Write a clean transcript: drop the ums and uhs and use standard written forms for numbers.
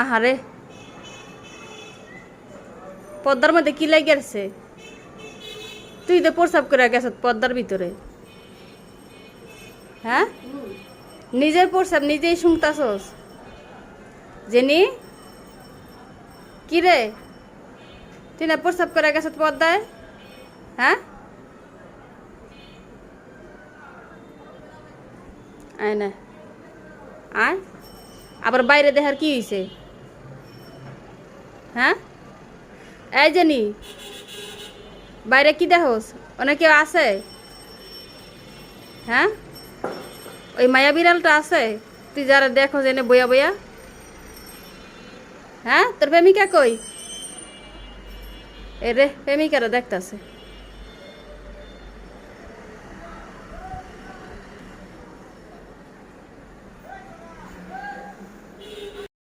আহারে পদ্মার মধ্যে কি লাগে গেছে? তুই তো প্রসাব করে গেছ পদ্মার ভিতরে। হ্যাঁ, নিজের প্রসাব নিজেই শুনতাছস? জেনি কি রে, তুই না প্রসাব করে গেছ পদ্মায়? হ্যাঁ, আয় না আয়, আবার বাইরে দেখার কি হয়েছে? হ্যাঁ, এই জেনি বাইরে কি দেখোস? অনেক কেউ আছে? হ্যাঁ, ওই মায়া বিড়ালটা আছে? তুই যারা দেখো জেনে বইয়া বইয়া। হ্যাঁ, তোর প্রেমিকা কই? এ রে, প্রেমিকারা দেখতাছে।